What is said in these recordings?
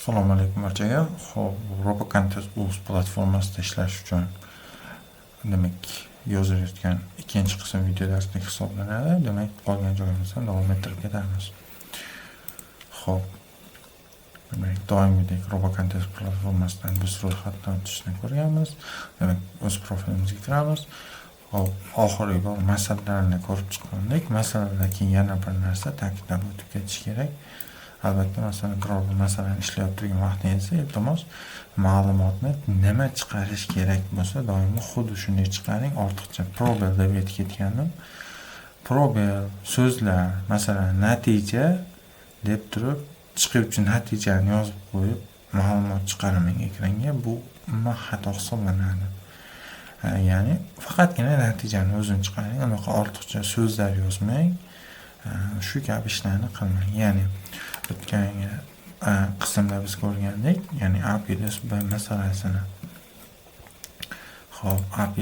Assalomu alaykum barchaga. Xo'p, RoboContest Plus platformasida ishlash uchun demak yozilayotgan ikkinchi qism video darslik hisoblanadi. Demak, qolgan joyimizdan davom ettirib ketamiz. Xo'p. Demak, doimgidek RoboContest platformasidan biz ro'yxatdan o'tishni ko'rganmiz. Demak, o'z profilimizga kiramiz. Hop, oxirgi bor masalalarni ko'rib chiqqandik. Masalalardan keyin yana bir narsa ta'kidlab o'tib ketish kerak. Albatta, masalan, biror masalani ishlayib turgan vaqtingizda iltimos ma'lumotni nima chiqarish kerak bo'lsa, doimo xuddi shunday chiqaring. Ortiqcha probel deb aytib ketgandim. Probel so'zlar, masalan, natija deb turib, chiquvchi natijani yozib qo'yib, ma'lumot chiqarmang ekranga. Bu xato hisoblanadi. Ya'ni faqatgina natijani o'zini chiqaring, unaqa ortiqcha so'zlar yozmang. Shu kabi ishlarni qilmang. Ya'ni o'tgan qismda biz ko'rgandik, ya'ni A+B masalasini. Xo'p, A+B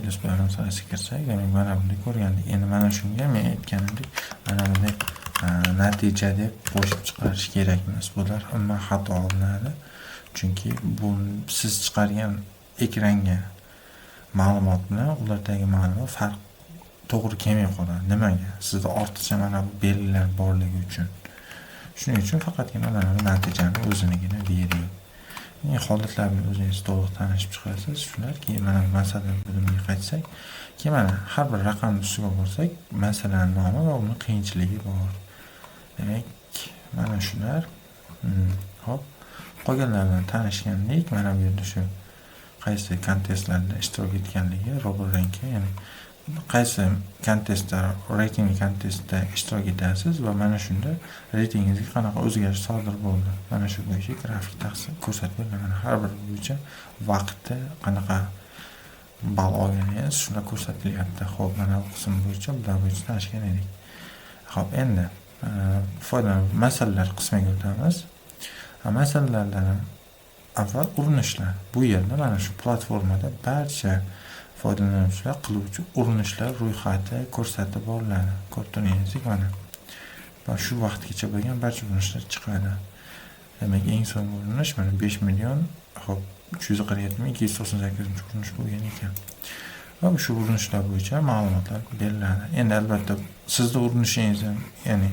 masalasiga kirsak, demak mana bunday ko'rgandik. Endi mana shunga men aytganimdek, mana bunday natija deb qo'shib chiqarish kerak emas. Bular hamma xato olinadi. Chunki bu siz chiqargan ekranga ma'lumot bilan ulardagi ma'lumot farq to'g'ri kelmay qoladi. Nimaga? Sizda ortiqcha mana bu belgilar borligi uchun. Shuning uchun faqatgina mana bu natijani o'zinigina bering. Ya'ni holatlar bilan o'zingiz to'liq tanishib chiqasiz. Shularki, mana masala bo'limiga qaytsak, keyin mana har bir raqamni ustiga borsak, masalaning nomi va uni qiyinchiligi bor. Demak, mana shular. Hop, qolganlar bilan tanishgandik. Mana bu yerda shu qaysi kontestlarda ishtirok etganligi, RoboRank'ga, ya'ni qaysi kontestda, reyting kontestda ishtirok etasiz va mana shunda reytingingizga qanaqa o'zgarish sodir bo'ldi. Mana shu bo'yicha grafik taqsim ko'rsatib berilgan. Mana har bir bo'yicha vaqtda qanaqa ball olganingiz shunda ko'rsatilyapti. Xo'p, mana bu qism bo'yicha bular bo'yicha tanishgan edik. Xo'p, endi foydalanuvchi masalalar qismiga o'tamiz. Masalalardan avval urinishlar. Bu yerda mana shu platformada barcha foydalanuvchilar qiluvchi urinishlar ro'yxati ko'rsatib boriladi. Ko'rib turganingizdek, mana. Va shu vaqtgacha bo'lgan barcha urinishlar chiqadi. Demak, eng so'nggi urinish mana 5 million, xo'p, 347.298 urinish bo'lgan ekan. Va shu urinishlar bo'yicha ma'lumotlar beriladi. Endi albatta sizning urinishingiz ham, ya'ni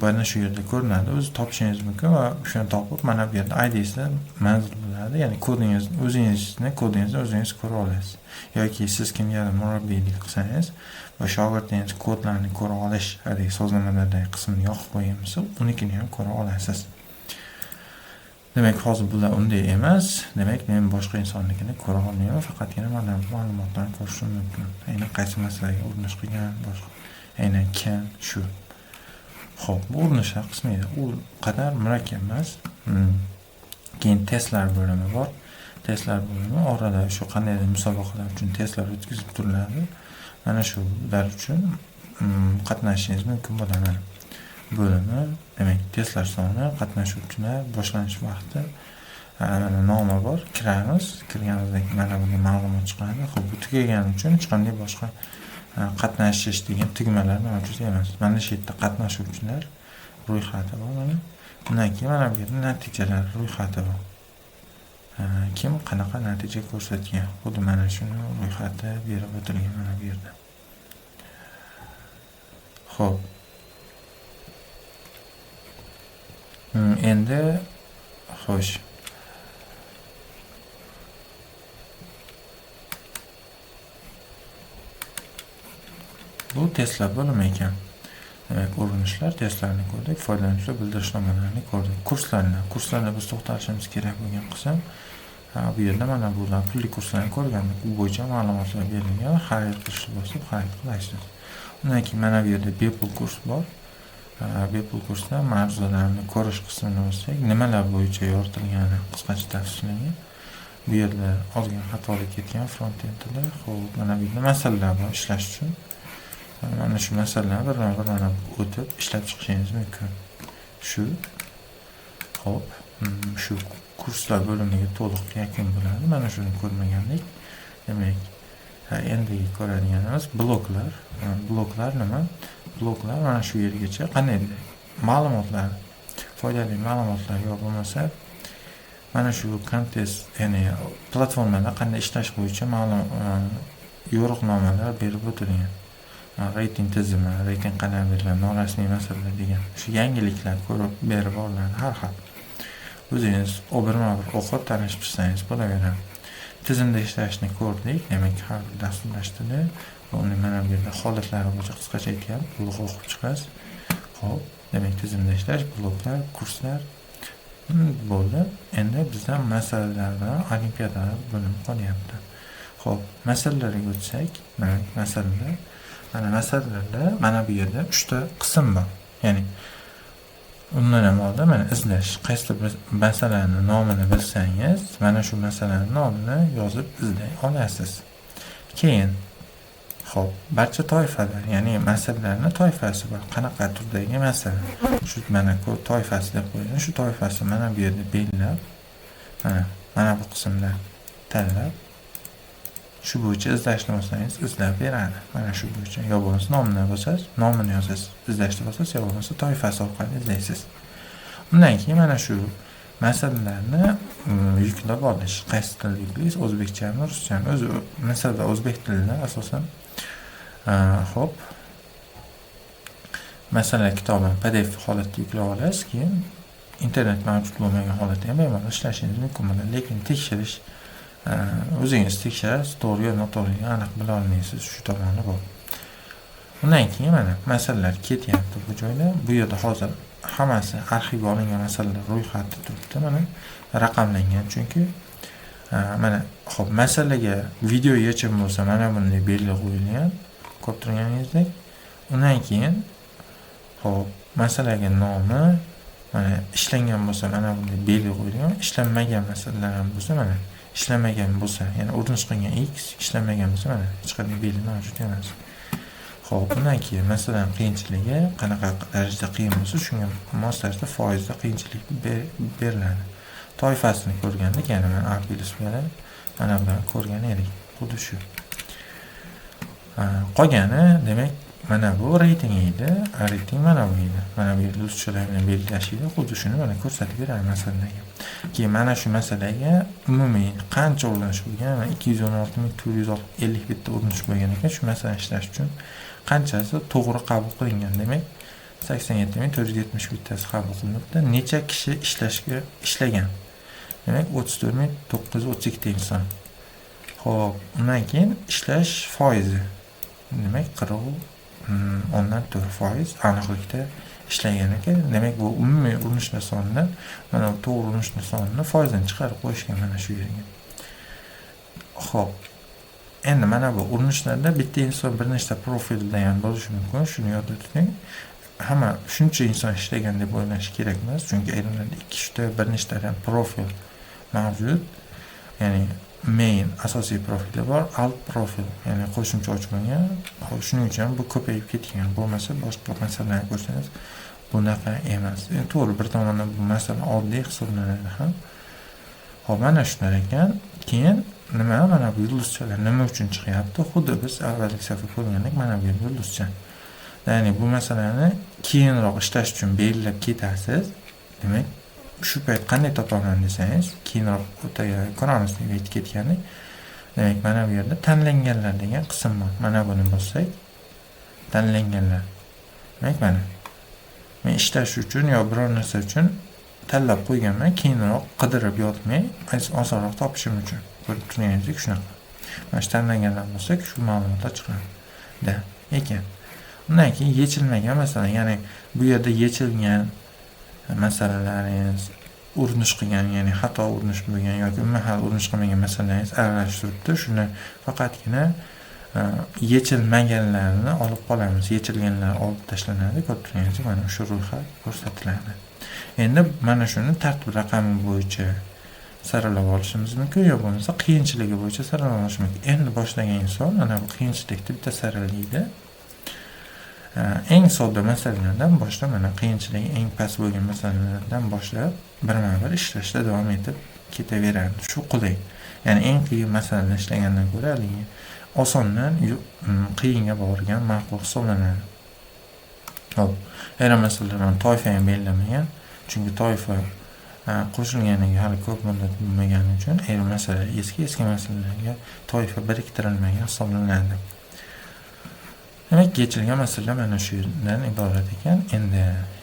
mana shu yerda ko'rinadi. O'zi topishingiz mumkin va shuni topib mana bu yerda ID'sida manzil bo'ladi. Ya'ni kodingizni o'zingiz ko'ra olasiz. Yoki siz kimgadir murabbiylik qilsangiz va shogirdingiz kodlarni ko'ra olish haligi sozlamalardagi qismini yoqib qo'ygan bo'lsa, unikini ham ko'ra olasiz. Demak, hozir bular unday emas. Demak, men boshqa insonnikini ko'ra olmayman, faqatgina mana bu ma'lumotlarni ko'rishim mumkin. Aynan qaysi masalaga urinish qilgan, boshqa aynan kim, shu. Xo'p, bu urinishlar qismida u qadar murakkab emas. Keyin testlar bo'limi bor. Testlar bo'limi orada shu qandaydir musobaqalar uchun testlar o'tkazib turiladi. Mana shular uchun qatnashishingiz mumkin bo'ladi. Bo'limi, demak, testlar soni, qatnashuvchilar, boshlanish vaqti, mana nomi bor. Kiramiz, kirganimizda mana bunga ma'lumot chiqadi. Xo'p, bu tugagani uchun hech qanday boshqa qatnashish degan tugmalar mavjud emas. Mana shu yerda qatnashuvchilar ro'yxati bor mana. Undan keyin mana bu yerda natijalar ro'yxati bor. Kim qanaqa natija ko'rsatgan? Xuddi mana shuni ro'yxati berib o'tilgan mana bu yerda. Xo'p. Endi xo'sh. Bu testlar bo'limi ekan. Demak, urinishlar, testlarni ko'rdik, foydalanuvchilar bildirishnomalarini ko'rdik. Kurslarni biz to'xtalishimiz kerak bo'lgan qism. Bu yerda mana bular pulli kurslarni ko'rgandik. Bu bo'yicha ma'lumotlar berilgan. Xarid qilishni bosib, xarid qilasiz. Undan keyin mana bu yerda bepul kurs bor. Bepul kursda ma'ruzalarni ko'rish qismini olsak, nimalar bo'yicha yoritilgani qisqacha tavsiflangan. Bu yerda ozgina xatolik ketgan front-endda. Xo'p, mana bu yerda masalalar bor ishlash uchun. Mana shu masalalarni bir-birdan o'tib ishlab chiqishingiz mumkin. Shu. Xo'p, shu kurslar bo'limiga to'liq yakun bo'ladi. Mana shuni ko'rmagandik. Demak, endi ko'radiganimiz bloklar. Bloklar nima? Bloklar mana shu yergacha qanday ma'lumotlar, foydali ma'lumotlar yo bo'lmasa mana shu kontest, ya'ni platformada qanday ishlash bo'yicha ma'lum yo'riqnomalar berib o'tilgan. Reyting tizimi, reyting qanday beriladi, norasmiy masalalar degan shu yangiliklar ko'rib berib olinadi har xil. O'zingiz birma-bir o'qib tanishib chiqsangiz bo'laveradi. Tizimda ishlashni ko'rdik, demak har bir dasturlashtirdi. Uni mana bu yerda holatlari bo'yicha qisqacha aytgan, blok o'qib chiqasiz. Xo'p, demak tizimda ishlash, bloklar, kurslar bo'ldi. Endi bizda masalalar va olimpiadalar bo'linib qolyapti. Xo'p, masalalarga o'tsak, masalalarda mana bu yerda 3 ta qism bor. Ya'ni undan ham oldin mana izlash. Qaysi bir masalani nomini bilsangiz, mana shu masalaning nomini yozib izlay olasiz. Keyin xo'p, barcha toifalar, ya'ni masalalarning toifasi bor. Qanaqa turdagi masala? Shu mana toifasi deb qo'yilgan. Shu toifasi mana bu yerda belgilab, mana bu qismda tanlab, shu bo'yicha izlashni bo'lsangiz izlab beradi. Mana shu bo'yicha yo bo'lmasa nomini bo'lsangiz, nomini yozasiz, izlashni bo'lsangiz yo bo'lmasa toifasi orqali izlaysiz. Undan keyin mana shu masalalarni yuklab olish. Qaysi tilda yuklaysiz? O'zbekchami, ruschami? O'zi masalada o'zbek tilida asosan xo'p, masala kitobini PDF holatda yuklab olasiz, keyin internet mavjud bo'lmagan holatda ham bemalol ishlashingiz mumkin bo'ladi. Lekin tekshirish o'zingiz tekshirasiz, to'g'ri yo noto'g'riligini aniq bila olmaysiz, shu tomoni bor. Undan keyin mana masalalar ketyapti bu joyda. Bu yerda hozir hammasi arxivga olingan masalalar ro'yxati turibdi, mana raqamlangan. Chunki mana xo'p, masalaga video yechim bo'lsa, mana bunday belgi qo'yilgan, ko'rib turganingizdek. Undan keyin xo'p, masalaga nomi, mana ishlangan bo'lsa, mana bunday belgi qo'yilgan. Ishlanmagan masalalar ham bo'lsa, mana ishlamagan bo'lsa, ya'ni urinish qilgan x ishlamagan bo'lsa, mana hech qanday belgi mavjud emas. Xo'p, undan keyin masalan qiyinchiligi qanaqa darajada qiyin bo'lsa, shunga moslashda foizda qiyinchilik beriladi. Toifasini ko'rgandik, ya'ni mana A+ bilan mana bularni ko'rgan edik. Xuddi shu. Qolgani, demak, mana bu reyting edi. Reyting mana bu edi. Mana bu yerda ruschalar bilan belgilash edi. Xuddi shuni mana ko'rsatib beradi masalaga. Keyin mana shu masalaga umumiy qancha urinish bo'lgan, 216.450 bitta urinish bo'lgan ekan, shu masalani ishlash uchun qanchasi to'g'ri qabul qilingan. Demak, 87.470 bittasi qabul qilinibdi. Necha kishi ishlagan? Demak, 34.932 inson. Xo'p, undan keyin ishlash foizi. Demak, 40.4% aniqlikda ishlagan ekan. Demak, bu umumiy urinishlar sonidan mana bu to'g'ri urinishlar sonini foizini chiqarib qo'yishgan mana shu yerga. Xo'p. Endi mana bu urinishlarda bitta inson bir nechta profilda ham bo'lishi mumkin. Shuni yodda tuting. Hamma shuncha inson ishlagan deb o'ylash kerak emas, chunki ayrimlarda 2 ta bir nechta ham profil mavjud. Ya'ni main asosiy profili bor, alt profil, ya'ni qo'shimcha ochmagan. Shuning uchun bu ko'payib ketgan. Bo'lmasa boshqa masalalarni ko'rsangiz bunaqa emas. To'g'ri, bir tomondan bu masala oddiy hisoblanadi ham. Xo'p, mana shular ekan. Keyin mana bu yulduzchalar nima uchun chiqyapti? Xuddi biz avvalgi safar ko'rgandek, mana bu yulduzcha. Ya'ni bu masalani keyinroq ishlash uchun belgilab ketasiz. Demak, shu payt qanday topaman desangiz, keyinroq ko'ramiz deb aytib ketgandik. Demak, mana bu yerda tanlanganlar degan qism bor. Mana buni bossak, tanlanganlar. Demak, mana men ishlash uchun yo biror narsa uchun tanlab qo'yganman, keyinroq qidirib yotmay, osonroq topishim uchun. Ko'rib turganingizdek shunaqa. Mana shu tanlanganlar bo'lsak, shu ma'lumotlar chiqadi. Ekan. Undan keyin yechilmagan masalan, ya'ni bu yerda yechilgan masalalaringiz, urinish qilgan, ya'ni xato urinish bo'lgan yoki umuman urinish qilmagan masalalarni aralash turibdi. Shuni faqatgina yechilmaganlarni olib qolamiz. Yechilganlar olib tashlanadi. Ko'rib turganingizdek, mana shu ro'yxat ko'rsatiladi. Endi mana shuni tartib raqami bo'yicha saralab olishimiz mumkin, yo bo'lmasa qiyinchiligi bo'yicha saralab olish mumkin. Endi boshlagan inson mana bu qiyinchilikni bitta saralaydi. Eng sodda masalalardan boshlab, mana qiyinchiligi eng past bo'lgan masalalardan boshlab birma-bir ishlashda davom etib ketaveradi. Shu qulay. Ya'ni eng qiyin masalada ishlagandan ko'ra haligi osondan qiyinga borgan ma'qul hisoblanadi. Hop, ayrim masalalarni toifa ham belgilanmagan, chunki toifa qo'shilganiga hali ko'p muddat bo'lmagani uchun ayrim masalalar eski masalalarga toifa biriktirilmagan hisoblanadi. Demak, yechilgan masalalar mana shundan iborat ekan. Endi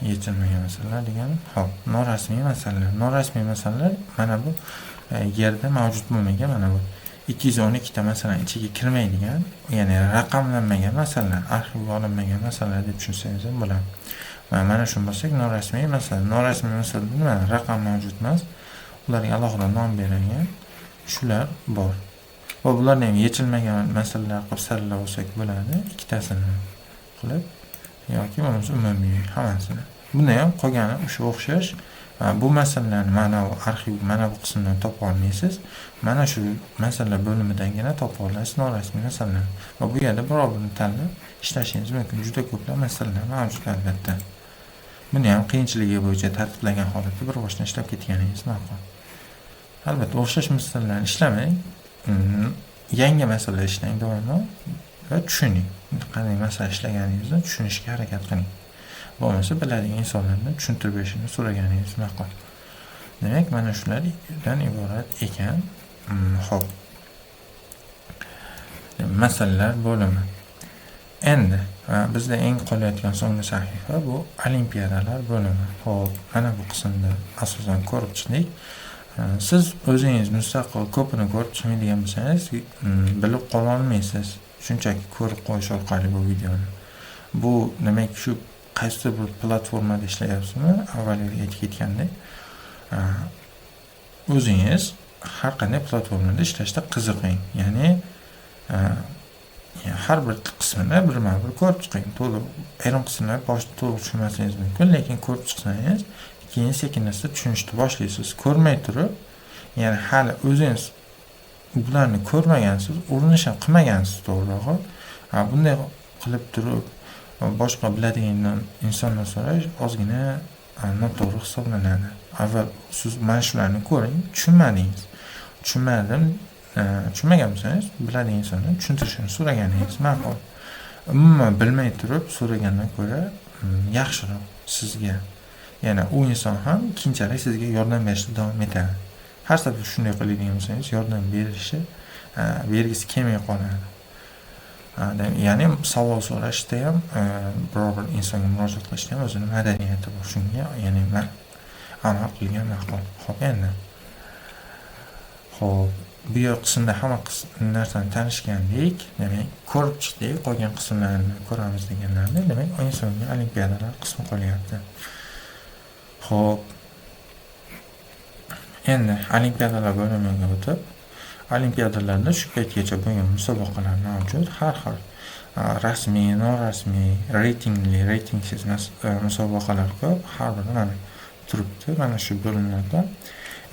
yechilmagan masalalar degani, hop, norasmiy masalalar mana bu yerda mavjud bo'lmagan, mana bu 212 ta masalan ichiga kirmaydigan, ya'ni raqamlanmagan masalalar, arxivga olinmagan masalalar deb tushunsangiz ham bo'ladi. Mana shu bo'lsak, norasmiy masalada nima? Raqam mavjud emas. Ularga alohida nom berilgan shular bor. Va bularni ham yechilmagan masalalar qilib saralab olsak bo'ladi, ikkitasini qilib yoki bo'lmasa umumiy hammasini. Bunda ham qolgani o'sha o'xshash. Bu masalalarni mana bu arxiv, mana bu qismdan topa olmaysiz. Mana shu masalalar bo'limidangina topa olasiz norasmiy masalalar. Va bu yerda biror birini tanlab ishlashingiz mumkin. Juda ko'plab masalalar mavjud albatta. Buni ham qiyinchiligi bo'yicha tartiblagan holatda bir boshdan ishlab ketganingiz ma'qul. Albatta, o'xshash masalalarni ishlamang. Yangi masala ishlang doimo va tushuning. Qanday masala ishlaganingizni tushunishga harakat qiling. Bo'lmasa biladigan insonlarni tushuntirib berishini so'raganingiz ma'qul. Demak, mana shulardan iborat ekan. Xo'p. Masalalar bo'limi. Endi bizda eng qolayotgan so'nggi sahifa bu olimpiadalar bo'limi. Xo'p, mana bu qismda asosan ko'rib chiqdik. Siz o'zingiz mustaqil ko'pini ko'rib chiqmaydigan bo'lsangiz, bilib qola olmaysiz. Shunchaki ko'rib qo'yish orqali bu videoni. Bu demak shu qaysi bir platformada ishlayapsizmi? Avvaliga aytib ketgandek, o'zingiz har qanday platformada ishlashda qiziqing. Ya'ni har bir qismini birma-bir ko'rib chiqing. To'liq ayrim qismlar boshida to'liq tushunmasangiz mumkin, lekin ko'rib chiqsangiz keyin sekin-asta tushunishni boshlaysiz. Ko'rmay turib, ya'ni hali o'zingiz bularni ko'rmagansiz, urinishni ham qilmagansiz to'g'rirog'i. Bunday qilib turib boshqa biladigan insondan so'rash ozgina noto'g'ri hisoblanadi. Avval siz mana shularni ko'ring, tushunmadingiz. Tushunmagan bo'lsangiz, biladigan insondan tushuntirishini so'raganingiz ma'qul. Umuman bilmay turib so'ragandan ko'ra yaxshiroq sizga. Ya'ni u inson ham keyinchalik sizga yordam berishda davom etadi. Har safar shunday qiladigan bo'lsangiz, yordam bergisi kelmay qoladi. Ya'ni savol so'rashda ham, biror bir insonga murojaat qilishda ham o'zining madaniyati bor. Shunga, ya'ni amal qilgan ma'qul. Xo'p, endi. Xo'p, bu qismda hamma narsani tanishgandik. Demak, ko'rib chiqdik, qolgan qismlarni ko'ramiz deganlarni. Demak, o'yin so'nggi olimpiadalar qismi qolyapti. Xo'p. Endi olimpiadalar bo'limiga o'tib, olimpiadalarda shu paytgacha bo'lgan musobaqalar mavjud. Har xil rasmiy, norasmiy, reytingsiz musobaqalar ko'p. Har biri mana turibdi, mana shu bo'limlarda.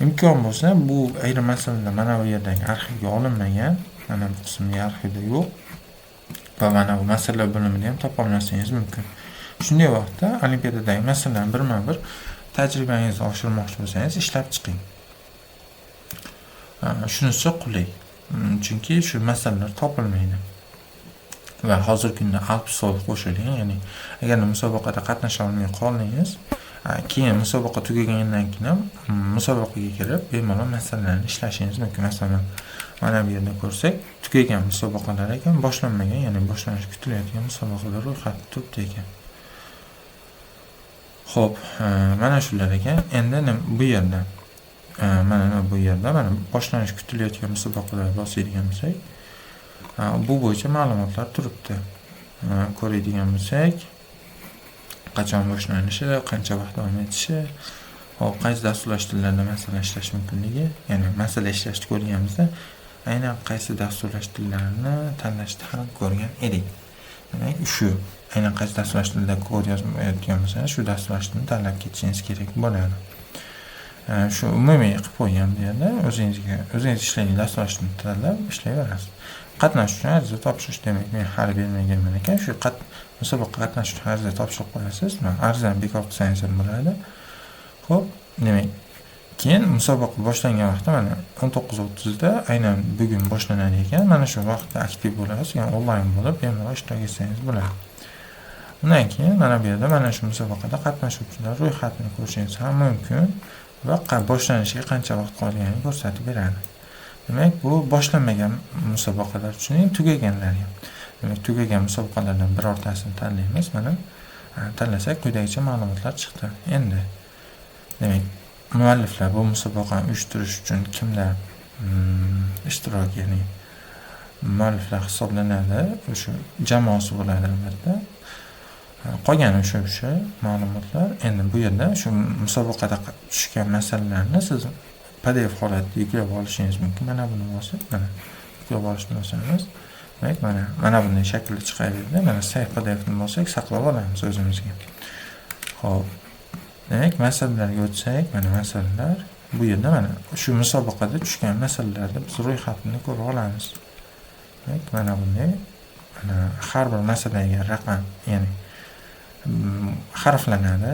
Imkon bo'lsa, bu ayrim masalalar mana bu yerdagi arxivga olinmagan, mana bu qismdagi arxivda yo'q. Va mana bu masalalar bo'limida ham topa olmasangiz mumkin. Shunday vaqtda olimpiadadagi masalalarni birma-bir tajribangizni oshirmoqchi bo'lsangiz, ishlab chiqing. Shunisi qulay. Chunki shu masalalar topilmaydi. Va hozirgi kunda Alpsol qo'shilgan, ya'ni agar musobaqada qatnasha olmay qoldingiz, keyin musobaqa tugagandan keyin musobaqaga kirib, bemalol masalalarni ishlashingiz mumkin. Masalan, mana bu yerda ko'rsak, tugagan musobaqalar ekan, boshlanmagan, ya'ni boshlanishi kutilayotgan musobaqalar ro'yxati turibdi ekan. Xo'p, mana shular ekan. Endi bu yerda mana boshlanish kutilayotgan musobaqalar bosadigan bo'lsak, bu bo'yicha ma'lumotlar turibdi. Ko'radigan bo'lsak, qachon boshlanishi, qancha vaqt davom etishi, hop, qaysi dasturlash tillarida masalan ishlash mumkinligi, ya'ni masala ishlashni ko'rganimizda aynan qaysi dasturlash tillarini tanlashni ham ko'rgan edik. Demak, shu aynan qaysi dasturlash tilida kod yozmayotgan bo'lsangiz, shu dasturlash tilini tanlab ketishingiz kerak bo'ladi. Shu umumiy qilib qo'ygan bu yerda o'zingiz ishlaydigan dasturlash tilini tanlab ishlayverasiz. Qatnashish uchun ariza topshirish, demak, men hali bermaganman ekan, shu musobaqa qatnashish uchun ariza topshirib qo'yasiz. Arizani bekor qilsangiz ham bo'ladi. Xo'p, demak, keyin musobaqa boshlangan vaqtda mana 19:30 da aynan bugun boshlanar ekan. Mana shu vaqtda aktiv bo'lasiz, ya'ni onlayn bo'lib, bemalol ishtirok etsangiz bo'ladi. Undan keyin mana bu yerda mana shu musobaqada qatnashuvchilar ro'yxatini ko'rishingiz ham mumkin. va boshlanishiga qancha vaqt qolganini ko'rsatib beradi. Demak, bu boshlanmagan musobaqalar uchun ham tugaganlar ham. Demak, tugagan musobaqalardan birortasini tanlaymiz. Mana tanlasak quyidagicha ma'lumotlar chiqdi. Endi demak, mualliflar bu musobaqani uyushtirish uchun kimlar ishtirok, ya'ni mualliflar hisoblanadi, o'sha jamoasi bo'ladi albatta. Qolgani o'sha ma'lumotlar. Endi bu yerda shu musobaqada tushgan masalalarni siz PDF holatda yuklab olishingiz mumkin. Mana buni bosib, mana yuklab olishni bosamiz. Demak, mana bunday shaklda chiqaveradi. Mana save PDF ni bossak, saqlab olamiz o'zimizga. Xo'p. Demak, masalalarga o'tsak, mana masalalar. Bu yerda mana shu musobaqada tushgan masalalarni biz ro'yxatini ko'rib olamiz. Demak, mana bunday har bir masalaga raqam, ya'ni harflanadi.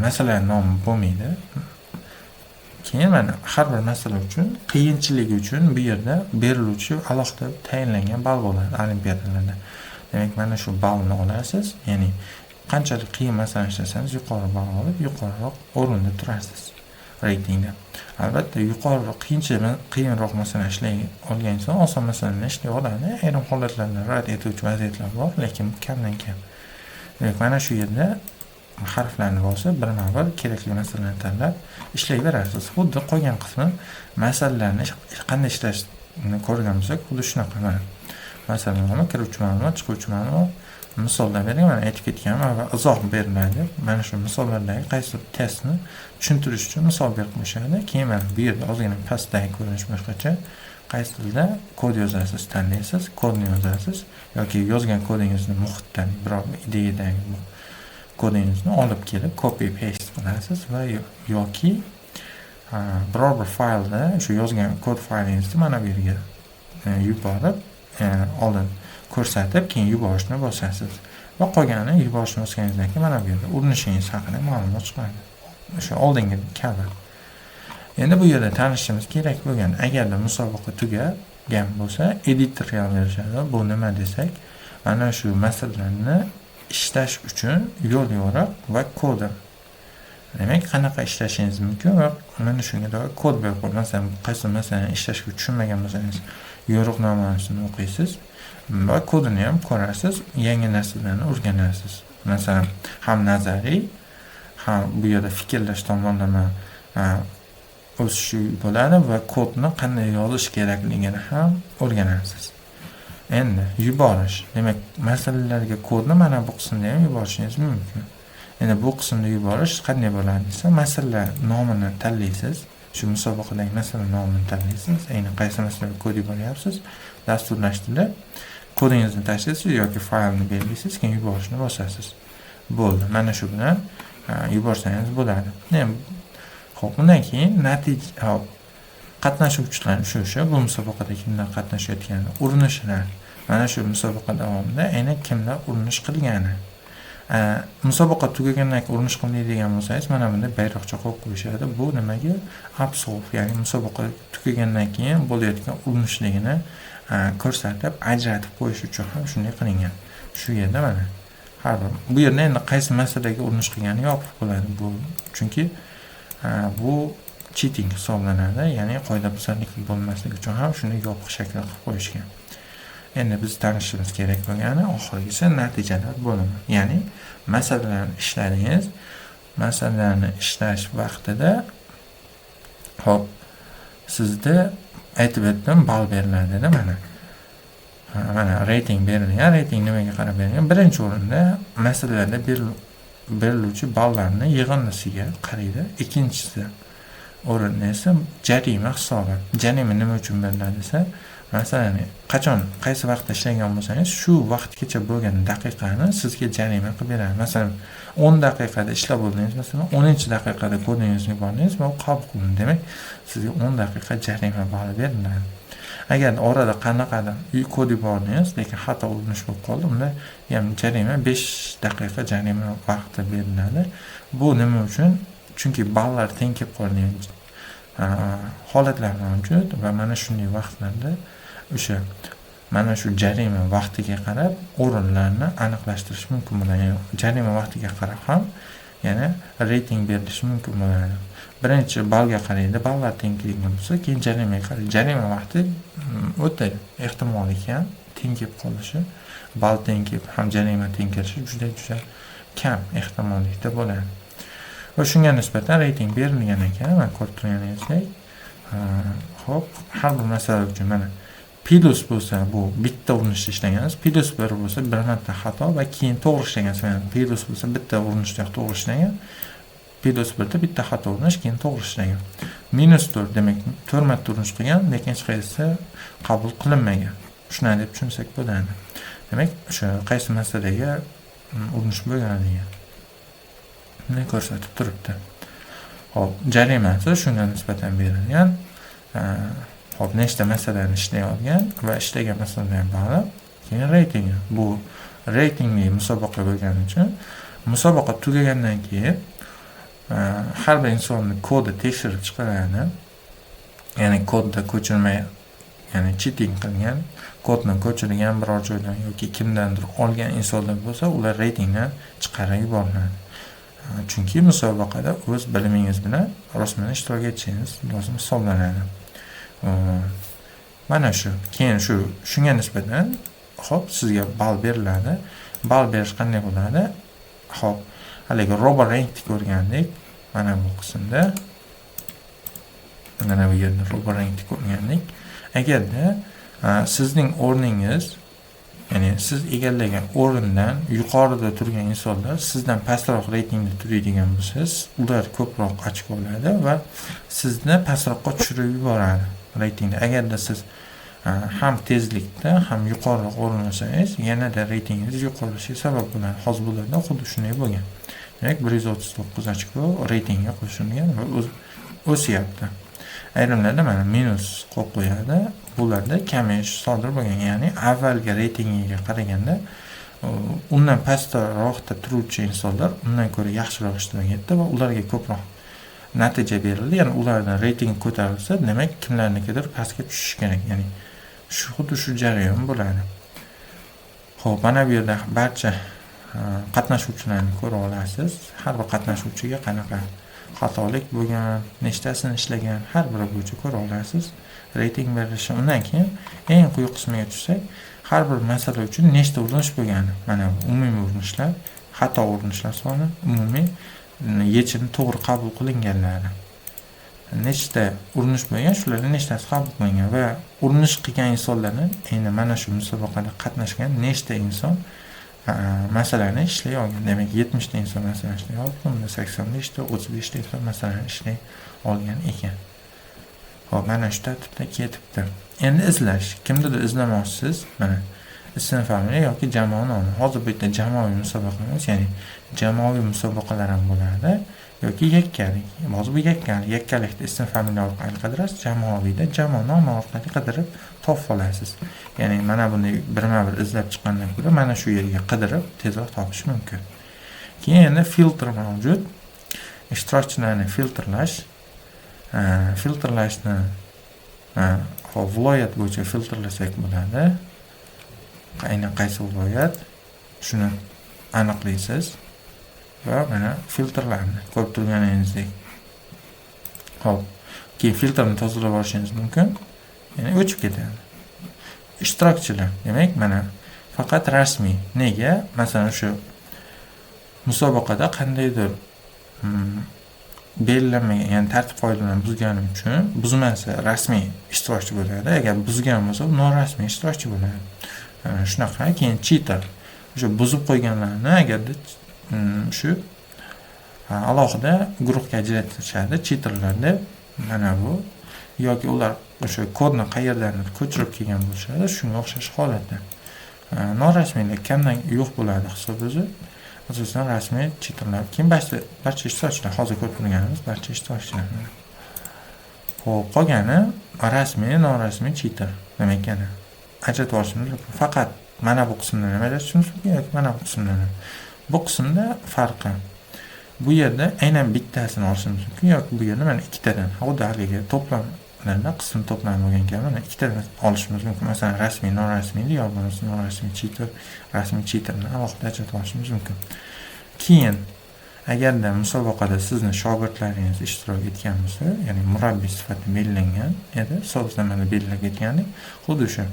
Masala nomi bo'lmaydi. Keyin mana har bir masala uchun qiyinchiligi uchun bu yerda beriluvchi alohida tayinlangan ball bo'ladi olimpiadalarda. Demak, mana shu ballni olasiz. Ya'ni qanchalik qiyin masala ishlasangiz yuqori ball olib, yuqoriroq o'rinda turasiz reytingda. Albatta, qiyinroq masala ishlay olgan inson oson masalani ishlay oladi. Ayrim holatlarda rad etuvchi vaziyatlar bor, lekin kamdan kam. Demak, mana shu yerda harflarni bosib, birma-bir kerakli masalalarni tanlab ishlayverasiz. Xuddi qolgan qismi masalalarni qanday ishlashni ko'rgan bo'lsak, xuddi shunaqa. Mana masalan, kiruvchi ma'lumot, chiquvchi ma'lumot misollar bergan, mana aytib ketganman va izoh beriladi. Mana shu misollardagi qaysi testni tushuntirish uchun misol berib qo'yishadi. Keyin mana bu yerda ozgina pastdagi ko'rinish boshqacha. Qaysi tilda kod yozasiz, tanlaysiz, kodni yozasiz yoki yozgan kodingizni muhitdan biror ideyadagi kodingizni olib kelib copy paste qilasiz va yoki biror bir faylda shu yozgan kod faylingizni mana bu yerga yuborib, oldin ko'rsatib, keyin yuborishni bosasiz. Va qolgani yuborishni bosganingizdan keyin mana bu yerda urinishingiz haqida ma'lumot chiqadi. O'sha oldingi kabi. Endi bu yerda tanishimiz kerak bo'lgan, agarda musobaqa tugagan bo'lsa, editorial berishadi. Bu nima desak, mana shu masalalarni ishlash uchun yo'l yo'riq va kodir. Demak, qanaqa ishlashingiz mumkin va mana shunga doir kod berib qo'yilgan. Qaysi masalani ishlashga tushunmagan bo'lsangiz, yo'riqnomasini o'qiysiz va kodini ham ko'rasiz, yangi narsalarni o'rganasiz. Masalan, ham nazariy, ham bu yerda fikrlash tomonlama o'sishi bo'ladi va kodni qanday yozish kerakligini ham o'rganasiz. Endi yuborish. Demak, masalalarga kodni mana bu qismda ham yuborishingiz mumkin. Endi bu qismda yuborish qanday bo'ladi desa, masala nomini tanlaysiz. Shu musobaqadagi masala nomini tanlaysiz. Ayni qaysi masalaga kod yuboryapsiz, dasturlashtirib kodingizni tashlaysiz yoki faylni belgilaysiz, keyin yuborishni bosasiz. Bo'ldi. Mana shu bilan yuborsangiz bo'ladi. Xo'p, undan keyin natija, qatnashuvchilar o'sha bu musobaqada kimlar qatnashayotgani, urinishlar. Mana shu musobaqa davomida aynan kimlar urinish qilgani. Musobaqa tugagandan keyin urinish qilmaydigan bo'lsangiz, mana bunda bayroqcha qo'yib qo'yishadi. Bu nimaga? Absolve, ya'ni musobaqa tugagandan keyin bo'layotgan urinishligini ko'rsatib, ajratib qo'yish uchun ham shunday qilingan. Shu yerda mana har bir. Bu yerda endi qaysi masalaga urinish qilgani yopiq bo'ladi bu. Chunki bu cheating hisoblanadi, ya'ni qoidabuzarlik bo'lmasligi uchun ham shuni yopiq shaklda qilib qo'yishgan. Endi biz tanishimiz kerak bo'lgani oxirgisi natijalar bo'limi. Ya'ni masalalarni ishladingiz, masalalarni ishlash vaqtida hop sizda aytib o'tdim, ball beriladi dedi mana. Mana reyting berilgan. Reyting nimaga qarab berilgan? Birinchi o'rinda masalalarda beriluvchi ballarni yig'indisiga qaraydi. Ikkinchisi o'rinda esa jarima hisobi. Jarima nima uchun beriladi desa, masalan, qaysi vaqtda ishlagan bo'lsangiz, shu vaqtgacha bo'lgan daqiqani sizga jarima qilib beradi. Masalan, 10 daqiqada ishlab bo'ldingiz, masalan, 10-daqiqada kodingizni yubordingiz va u qabul qilindi. Demak, sizga 10 daqiqa jarima balli beriladi. Agar orada qanaqadir kod yubordingiz, lekin xato urinish bo'lib qoldi, unda ham jarima 5 daqiqa jarima vaqti beriladi. Bu nima uchun? Chunki ballar teng kelib qolgan holatlar mavjud va mana shunday vaqtlarda o'sha mana shu jarima vaqtiga qarab o'rinlarni aniqlashtirish mumkin bo'ladi. Jarima vaqtiga qarab ham yana reyting berilishi mumkin bo'ladi. Birinchi ballga qaraydi, ballar teng kelgan bo'lsa, keyin jarimaga qaraydi. Jarima vaqti o'ta ehtimoliy ekan teng kelib qolishi, ball teng kelib ham jarima teng kelishi juda kam ehtimollikda bo'ladi. Va shunga nisbatan reyting berilgan ekan, mana ko'rib turganingizdek, hop, har bir masala uchun mana plus bo'lsa bu bitta urinishda ishlagansiz, plus 1 bo'lsa bir marta xato va keyin to'g'ri ishlagansiz. Mana plus bo'lsa bitta urinishda to'g'ri ishlagan, plus 1da bitta xato urinish, keyin to'g'ri ishlagan. Minus 4 demak 4 marta urinish qilgan, lekin hech qaysi qabul qilinmagan. Shuni deb tushunsak bo'ladi. Demak, o'sha qaysi masalaga urinish bo'lganiga buni ko'rsatib turibdi. Hop, jarimasi shunga nisbatan berilgan. Hop, nechta masalani ishlay olgan va ishlagan masalalar bari, keyin reytingi. Bu reytingli musobaqa bo'lgani uchun musobaqa tugagandan keyin har bir insonning kodi tekshirib chiqariladi. Ya'ni kodda ko'chirmay, ya'ni cheating qilgan, kodni ko'chirgan biror joydan yoki kimdandir olgan insonlar bo'lsa, ular reytingdan chiqarib yuboriladi. Chunki musobaqada o'z bilimingiz bilan rasman ishtirok etishingiz lozim hisoblanadi. Mana shu. Keyin shunga nisbatan hop, sizga ball beriladi. Ball berish qanday bo'ladi? Hop, haligi robot rankni ko'rgandik. Mana bu qismda mana bu yerda robot rankni ko'rgandik. Agarda sizning o'rningiz, ya'ni siz egallagan o'rindan yuqorida turgan insonlar sizdan pastroq reytingda turadigan bo'lsangiz, ular ko'proq ochko oladi va sizni pastroqqa tushirib yuboradi reytingda. Agarda siz ham tezlikda ham yuqoriroq o'rin olsangiz, yanada reytingingiz yuqorishiga sabab bo'ladi. Hozir bularda xuddi shunday bo'lgan. Demak, 139 ochko reytingga qo'shilgan va o'syapti. Ayrimlarda mana minus qo'yib qo'yadi. Bularda kamish sodir bo'lgan, ya'ni avvalgi reytingiga qaraganda undan pastroqda turuvchi insonlar undan ko'ra yaxshiroq ishtirok etdi va ularga ko'proq natija berildi. Ya'ni ulardan reyting ko'tarilsa, demak kimlarnikidir pastga tushishi kerak. Ya'ni xuddi shu jarayon bo'ladi. Xo'p, mana bu yerda barcha qatnashuvchilarni ko'ra olasiz. Har bir qatnashuvchiga qanaqa xatolik bo'lgan, nechtasini ishlagan, har biri bo'yicha ko'ra olasiz. Reyting berilishi. Undan keyin eng quyi qismiga tushsak, har bir masala uchun nechta urinish bo'lgani. Mana umumiy urinishlar, xato urinishlar soni, umumiy yechim to'g'ri qabul qilinganlari. Nechta urinish bo'lgan, shularning nechtasi qabul qilingan va urinish qilgan insonlarning ayni mana shu musobaqada qatnashgan nechta inson masalani ishlay olgan. Demak, 70 ta inson masalani ishlay olgan, 85 ta, 35 ta inson masalani ishlay olgan ekan. Hop, mana shu tartibda ketibdi. Endi izlash. Kimnidir izlamoqchisiz? Mana ism familiya yoki jamoa nomi. Hozir bu yerda jamoaviy musobaqamiz, ya'ni jamoaviy musobaqalar ham bo'ladi yoki yakkalik. Hozir bu yakkalik. Yakkalikda ism familiya orqali qidirasiz, jamoaviyda jamoa nomi orqali qidirib topib olasiz. Ya'ni mana buni birma-bir izlab chiqqandan ko'ra mana shu yerga qidirib tezroq topish mumkin. Keyin endi filtr mavjud. Ishtirokchilarni filtrlash. Filtrlashni viloyat bo'yicha filtrlasak bo'ladi. Aynan qaysi viloyat shuni aniqlaysiz va mana filtrlarni ko'rib turganingizdek. Hop, keyin filtrni tozalab olishingiz mumkin. Ya'ni o'chib ketadi. Ishtirokchilar, demak mana faqat rasmiy. Nega? Masalan, shu musobaqada qandaydir belgilanmagan, ya'ni tartib qoidalarni buzganim uchun buzmasa rasmiy ishtirokchi bo'ladi. Agar buzgan bo'lsa, norasmiy ishtirokchi bo'ladi. Shunaqa. Keyin cheater. O'sha buzib qo'yganlarni agarda shu alohida guruhga ajratishadi, cheaterlar deb. Mana bu yoki ular o'sha kodni qayerdandir ko'chirib kelgan bo'lishadi, shunga o'xshash holatda. Norasmiylar kamdan yo'q bo'ladi hisobida. Asosan rasmiy cheaterlar. Keyin barcha ishtirokchilar, hozir ko'rib turganimiz barcha ishtirokchilar. Xo'p, qolgani rasmiy, norasmiy cheater. Demak, yana ajratib olishimiz mumkin. Faqat mana bu qismdan nima ajratishimiz mumkin yoki mana bu qismdan. Bu qismda farqi. Bu yerda aynan bittasini olishimiz mumkin yoki bu yerda mana ikkitadan, xuddi haligi to'plamlarda qism to'plami bo'lgan kabi mana ikkitadan olishimiz mumkin. Masalan, rasmiy, norasmiy yoki bo'lmasa norasmiy cheater, rasmiy cheaterni alohida ajratib olishimiz mumkin. Keyin Agarda musobaqada sizni shogirdlaringiz ishtirok etgan bo'lsa, ya'ni murabbiy sifatida belgilangan edi, sozlamada belgilab ketgandek, xuddi shu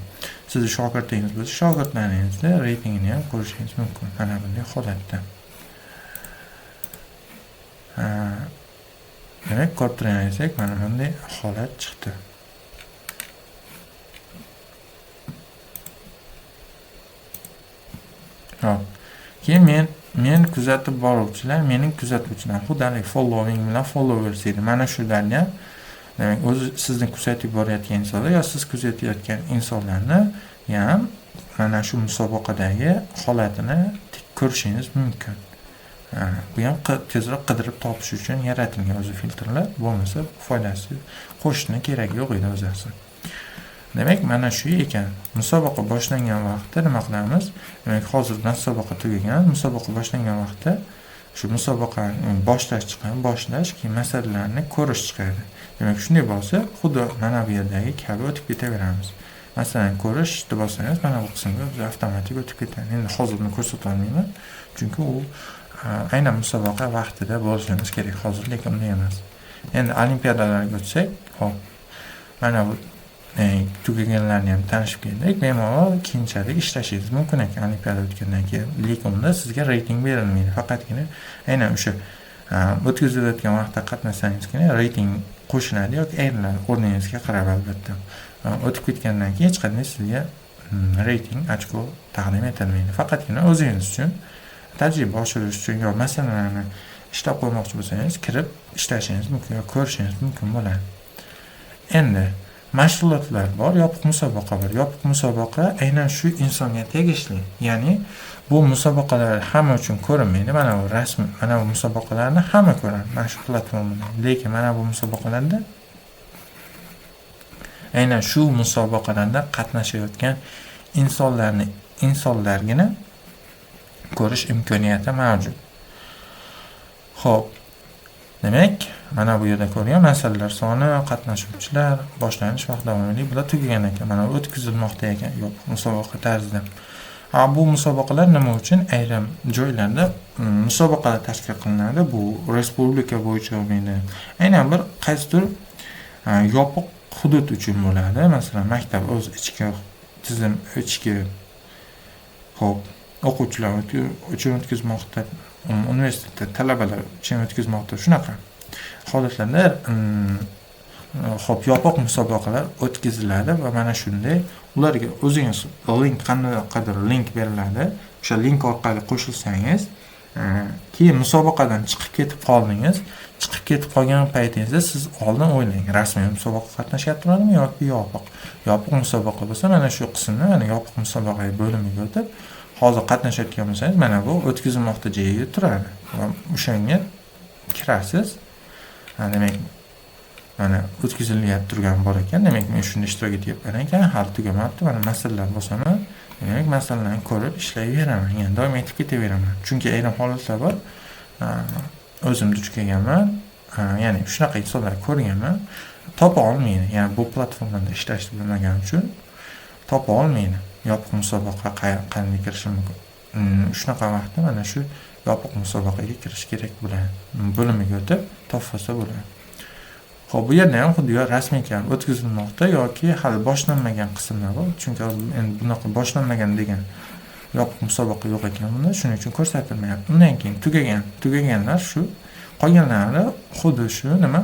sizni shogirdingiz bo'lsa, shogirdlaringizni reytingini ham ko'rishingiz mumkin mana bunday holatda. Demak, ko'rib turganingizdek, mana bunday holat chiqdi. Hop. Keyin men kuzatib boruvchilar, mening kuzatuvchilarim xuddi following bilan followers edi. Mana shularni ham, demak, o'zi sizni kuzatib borayotgan insonlar yo siz kuzatayotgan insonlarni ham mana shu musobaqadagi holatini ko'rishingiz mumkin. Bu ham tezroq qidirib topish uchun yaratilgan o'zi filtrlar, bo'lmasa foydasi qo'shishni keragi yo'q edi o'zasi. Demak, mana shu ekan. Musobaqa boshlangan vaqtda nima qilamiz? Demak, hozirdan musobaqa tugagan, musobaqa boshlangan vaqtda shu musobaqani boshlash, keyin masalalarni ko'rish chiqadi. Demak, shunday bo'lsa, xuddi mana bu yerdagi kabi o'tib ketaveramiz. Masalan, ko'rish deb bossangiz, mana bu qismga o'zi avtomatik o'tib ketadi. Endi hozirni ko'rsata olmayman, chunki u aynan musobaqa vaqtida bo'lishimiz kerak. Hozir lekin unday emas. Endi olimpiadalarga o'tsak, hop. Mana bu tugaganlarni ham tanishib keldik. Bemalol keyinchalik ishlashingiz mumkin ekan olimpiada o'tgandan keyin. Lekin unda sizga reyting berilmaydi. Faqatgina aynan o'sha o'tkazilayotgan vaqtda qatnashsangizgina reyting qo'shiladi yoki ayriladi o'rningizga qarab albatta. O'tib ketgandan keyin hech qanday sizga reyting ochko taqdim etilmaydi. Faqatgina o'zingiz uchun tajriba oshirish uchun yo masalalarni ishlab qo'ymoqchi bo'lsangiz, kirib ishlashingiz mumkin yoki ko'rishingiz mumkin bo'ladi. Endi mashg'ulotlar bor, yopiq musobaqa bor. Yopiq musobaqa aynan shu insonga tegishli. Ya'ni bu musobaqalar hamma uchun ko'rinmaydi. Mana bu rasmiy, mana bu musobaqalarni hamma ko'radi, mana shu platformada. Lekin mana bu musobaqalarda aynan shu musobaqalarda qatnashayotgan insonlargina ko'rish imkoniyati mavjud. Xo'p. Demak, mana bu yerda ko'rgan masalalar soni, qatnashuvchilar, boshlanish vaqti davomiylik bular tugagan ekan. Mana o'tkazilmoqda ekan, yo'q, musobaqa tarzida. Bu musobaqalar nima uchun ayrim joylarda musobaqalar tashkil qilinadi? Bu respublika bo'yicha bo'lmaydi. Aynan bir qaysidir yopiq hudud uchun bo'ladi. Masalan, maktab o'z ichki tizim ichki xo'p, o'quvchilar uchun o'tkazmoqda, universitetda talabalar uchun o'tkazmoqda, shunaqa holatlarda yopiq musobaqalar o'tkaziladi va mana shunday ularga o'zingiz qandaydir link beriladi. O'sha link orqali qo'shilsangiz, keyin musobaqadan chiqib ketib qoldingiz. Chiqib ketib qolgan paytingizda siz oldin o'ylang, rasmiy musobaqa qatnashyaptimi yoki yopiq. Yopiq musobaqa bo'lsa, mana shu qismni, mana yopiq musobaqa bo'limiga o'tib, hozir qatnashayotgan bo'lsangiz, mana bu o'tkazilmoqda joyiga turadi. Va o'shanga kirasiz. Demak, mana o'tkazilyapti turgan bor ekan. Demak, men shunda ishtirok etyapman ekan, hali tugamabdi. Mana masalalar bo'lsa, demak, masalalarni ko'rib ishlayveraman. Yani davom etib ketaveraman. Chunki ayrim holatlar bor. O'zim duch kelganman. Ya'ni shunaqa insonlar ko'rganman. Topa olmaydi. Ya'ni bu platformada ishlashni bilmagan uchun topa olmaydi. Yopiq musobaqa qanday kirish mumkin? Shunaqa vaqtda mana shu yopiq musobaqaga kirish kerak bo'ladi. Bo'limiga o'tib topsa bo'ladi. Xo'p, bu yerda ham xuddi rasmiy kabi o'tkazilmoqda yoki hali boshlanmagan qismlar bor. Chunki endi bunaqa boshlanmagan degan yopiq musobaqa yo'q ekan bunda, shuning uchun ko'rsatilmayapti. Undan keyin tugaganlar shu, qolganlari xuddi shu nima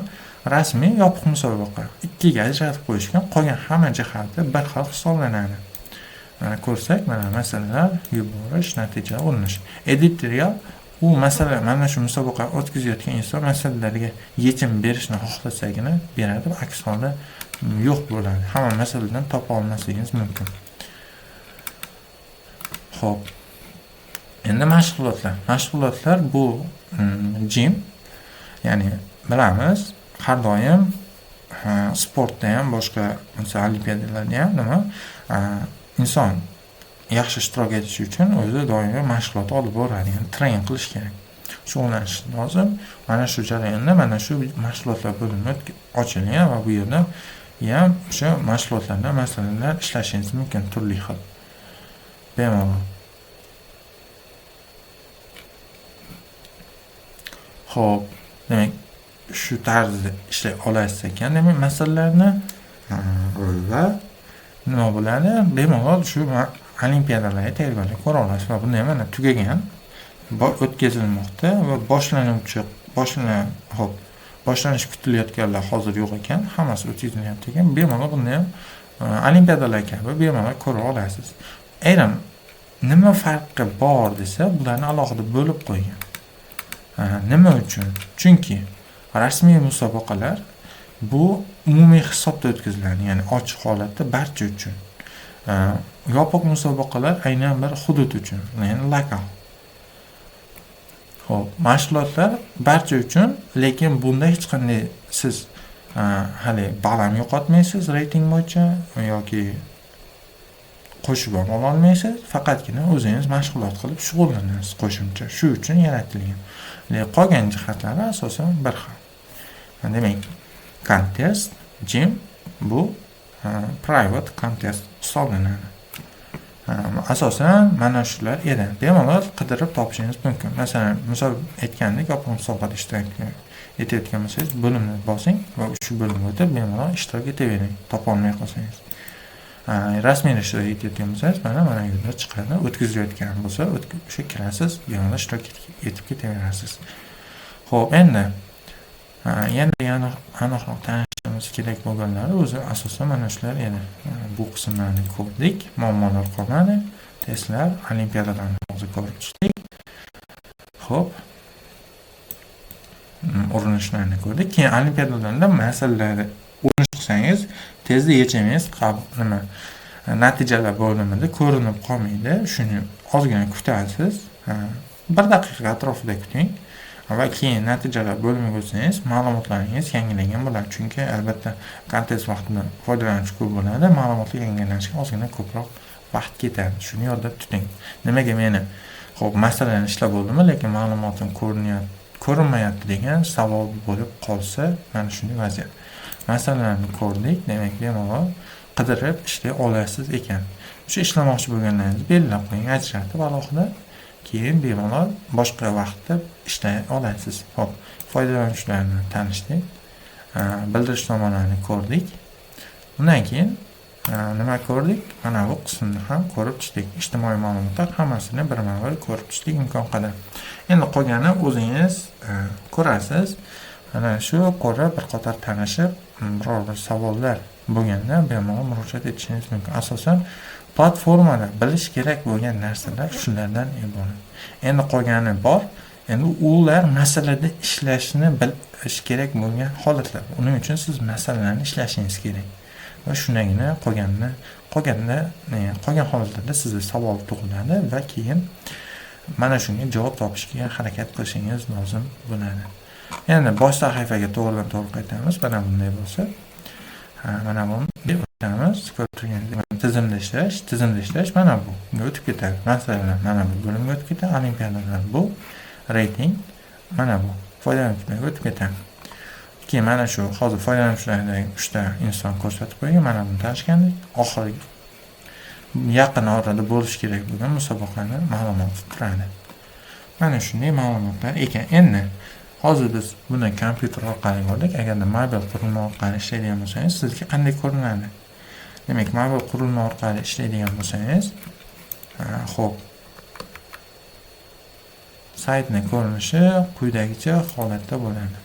rasmiy yopiq musobaqa. Ikkiga ajratib qo'yishgan, qolgan hamma jihati bir xil hisoblanadi. Mana ko'rsak, mana masalalar, yuborish, natija olinish. Editorial u masala, mana shu musobaqa o'tkazayotgan inson masalalarga yechim berishni xohlasagina beradi, aks holda yo'q bo'ladi. Hamma masaladan topa olmasligingiz mumkin. Xo'p. Endi mashg'ulotlar bu jim, ya'ni bilamiz, har doim sportda ham, boshqa olimpiadalarda ham nima inson yaxshi ishtirok etish uchun o'zi doimiy mashg'ulot olib boradi, ya'ni train qilish kerak. Shug'ullanish lozim. Mana shu jarayonda mana shu mashg'ulotlar bo'limi ochilgan va bu yerda ham o'sha mashg'ulotlarda masalalar ishlashingiz mumkin, turli xil. Bemalol. Xo'p, demak shu tarzda ishlay olasiz ekan. Demak masalalarni va nima bo'ladi? Bemalol shu olimpiadalarga tayyorgarlik ko'ra olasiz va bunda ham mana tugagan. O'tkazilmoqda va boshlanish kutilayotganlar hozir yo'q ekan, hammasi o'tkazilyapti ekan. Bemalol bunda ham olimpiadalar kabi bemalol ko'ra olasiz. Ayrim nima farqi bor desa, bularni alohida bo'lib qo'ygan. Nima uchun? Chunki rasmiy musobaqalar bu umumiy hisobda o'tkaziladi, ya'ni ochiq holatda barcha uchun. Yopiq musobaqalar aynan bir hudud uchun, ya'ni lokal. Xo'p, mashg'ulotlar barcha uchun, lekin bunda hech qanday siz hali ball ham yo'qotmaysiz reyting bo'yicha yoki qo'shib ham ola olmaysiz, faqatgina o'zingiz mashg'ulot qilib shug'ullanasiz qo'shimcha. Shu uchun yaratilgan. Lekin qolgan jihatlari asosan bir xil. Demak, contest, gym bu private contest hisoblanadi. Asosan mana shular edi. Bemalol qidirib topishingiz mumkin. Masalan, misol aytgandek, yopiq musobaqada ishtirok etayotgan bo'lsangiz, bo'limni bosing va shu bo'limga o'tib bemalol ishtirok etavering, topolmay qolsangiz. Rasmiy ishtirok etayotgan bo'lsangiz, mana yerda chiqadi. O'tkazilayotgan bo'lsa, o'sha kirasiz, bemalol ishtirok etib ketaverasiz. Xo'p, endi yana aniqroq tanishimiz kerak bo'lganlari o'zi asosan mana shular edi. Bu qismlarni ko'rdik, muammolar qolmadi, testlar, olimpiadalarni hozir ko'rib chiqdik. Xo'p, urinishlarni ko'rdik. Keyin olimpiadalarda masalalarni urinish qilsangiz, tezda yechamingiz natijalar bo'limida ko'rinib qolmaydi. Shuni ozgina kutasiz. 1 daqiqa atrofida kuting. Va keyin natijalar bo'limiga o'tsangiz, ma'lumotlaringiz yangilangan bo'ladi. Chunki albatta kontest vaqtida foydalanish ko'p bo'ladi, ma'lumotlar yangilanishga ozgina ko'proq vaqt ketadi. Shuni yodda tuting. Nimaga meni xo'p, masalani ishlab bo'ldimi, lekin ma'lumotim ko'rinmayapti degan savol bo'lib qolsa, mana shunday vaziyat. Masalalarni ko'rdik, demak bemalol qidirib ishlay olasiz ekan. Shu ishlamoqchi bo'lganlaringizni belgilab qo'ying, ajratib alohida. Keyin bemalol boshqa vaqtda ishlay olasiz. Xo'p, foydalanuvchilarni tanishdik. Bildirishnoma ko'rdik. Undan keyin nima ko'rdik? Mana bu qismni ham ko'rib chiqdik. Ijtimoiy ma'lumotlar hammasini birma-bir ko'rib chiqdik imkon qadar. Endi qolgani o'zingiz ko'rasiz. Mana shu ko'rib bir qator tanishib, biror bir savollar bo'lganda bemalol murojaat etishingiz mumkin. Asosan platformada bilish kerak bo'lgan narsalar shulardan iborat. Endi qolgani bor. Endi ular masalada ishlashni bilish kerak bo'lgan holatlar. Uning uchun siz masalalarni ishlashingiz kerak. Va shunagina qolgan holatlarda sizga savol tug'iladi va keyin mana shunga javob topishga harakat qilishingiz lozim bo'ladi. Endi bosh sahifaga to'g'ridan-to'g'ri qaytamiz. Mana bunday bo'lsa, mana buni o'tamiz. Ko'rib turganingizdek, tizimda ishlash mana bu. O'tib ketadi. Masalan, mana bu bo'limga o'tib ketadi. Olimpiadalar bu, reyting mana bu. Foydalanuvchilarga o'tib ketadi. Keyin mana shu hozir foydalanuvchilardan 3 ta inson ko'rsatib qo'ygan. Mana buni tanishgandik. Oxirgi yaqin orada bo'lish kerak bo'lgan musobaqaning ma'lumoti turadi. Mana shunday ma'lumotlar ekan. Endi hozir biz buni kompyuter orqali ko'rdik. Agarda mobil qurilma orqali ishlaydigan bo'lsangiz, sizga qanday ko'rinadi? Demak, mobil qurilma orqali ishlaydigan bo'lsangiz, xo'p, saytning ko'rinishi quyidagicha holatda bo'ladi.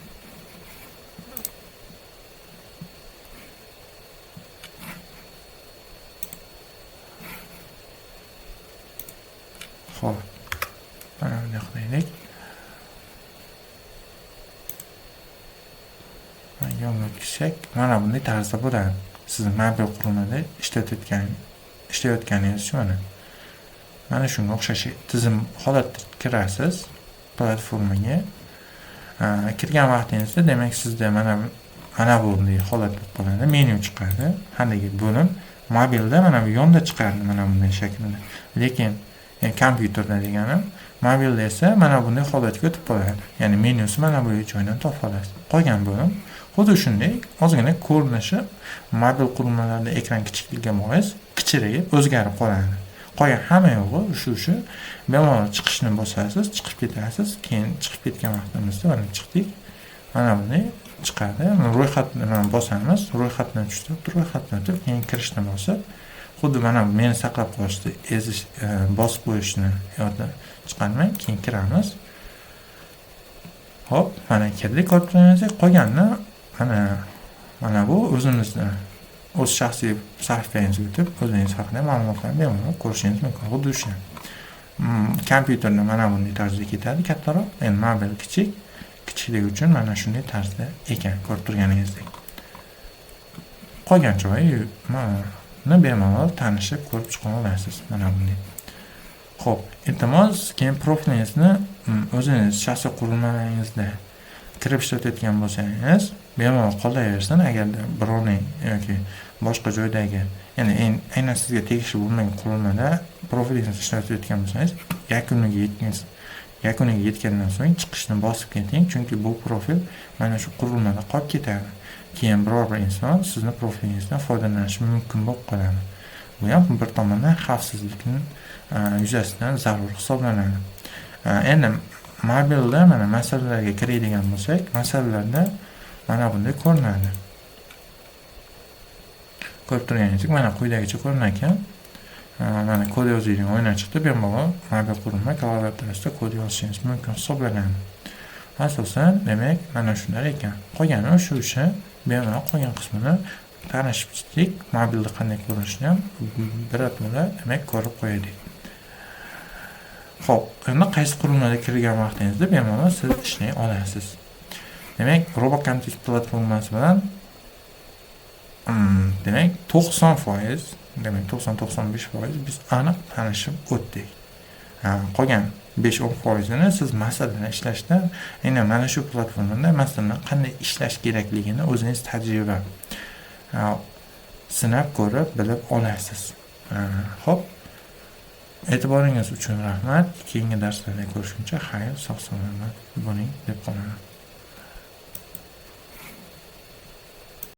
Xo'p, mana bunday qilaylik. Yonga o'tkazsak, mana bunday tarzda bo'ladi. Siz mobil qurilmada ishlayotganingiz uchun mana shunga o'xshash tizim holatda kirasiz platformaga. Kirgan vaqtingizda demak sizda mana bunday holat bo'ladi. Menu chiqadi. Handagi bo'lim mobilda mana bu yonda chiqadi mana bunday shaklda. Lekin kompyuterda deganim, mobilda esa mana bunday holatga o'tib qoladi. Ya'ni menyusi mana bu joydan topa olasiz. Qolgan bo'lim xuddi shunday ozgina ko'rinishi mobil qurilmalarda ekran kichikligi bois kichrayib o'zgarib qoladi. Qolgan hamma yo'g'i shu bemalol chiqishni bosasiz, chiqib ketasiz. Keyin chiqib ketgan vaqtimizda mana chiqdik. Mana bunday chiqadi. Ro'yxatni bosamiz, ro'yxatdan tushib, ro'yxatdan o'tib, keyin kirishni bosib, xuddi mana meni saqlab qolishda ezish, bosib qo'yishni yoddan chiqarmang, keyin kiramiz. Hop, mana kirdik, ko'rib qolganini mana bu o'zimizni o'z shaxsiy sahifangizga o'tib, o'zingiz haqida ma'lumotlarni bemalol ko'rishingiz mumkin. Xuddi o'sha. Kompyuterda mana bunday tarzda ketadi, kattaroq. Endi mobil kichikligi uchun mana shunday tarzda ekan, ko'rib turganingizdek. Qolgan joyini bemalol tanishib ko'rib chiqa olasiz. Mana bunday. Xo'p, iltimos, keyin profilingizni o'zingiz shaxsiy qurilmalaringizda kirib ishlatayotgan bo'lsangiz, bemalol qolaversin. Agarda birovning yoki boshqa joydagi, ya'ni aynan sizga tegishli bo'lmagan qurilmada profilingizni ishlatayotgan bo'lsangiz, yakuniga yetgandan so'ng chiqishni bosib keting, chunki bu profil mana shu qurilmada qolib ketadi. Keyin biror bir inson sizni profilingizdan foydalanishi mumkin bo'lib qoladi. Bu ham bir tomondan xavfsizlikni yuzasidan zarur hisoblanadi. Endi mobilda mana masalalarga kiradigan bo'lsak, masalalarda mana bunday ko'rinadi. Ko'rib turganingizdek, mana quyidagicha ko'rinar ekan. Mana kod yozadigan o'yinlar chiqdi. Bemalol mobil qurilma klaviaturasida kod yozishingiz mumkin hisoblanadi. Asosan, demak, mana shular ekan. Qolgani o'sha bemalol qolgan qismini tanishib chiqdik. Mobilda qanday ko'rinishini ham biratmada demak ko'rib qo'yadik. Xo'p, endi qaysi qurilmada kirgan vaqtingizda bemalol siz ishlay olasiz. Demak, RoboContext platformasi bilan demak 90%, demak 90-95% biz aniq tanishib o'tdik. Qolgan 5-10%ni siz masalani ishlashda, aynan mana shu platformada masalan qanday ishlash kerakligini o'zingiz tajriba sinab ko'rib bilib olasiz. Xo'p, e'tiboringiz uchun rahmat. Keyingi darslarda ko'rishguncha xayr, sog' salomat bo'ling deb qolaman.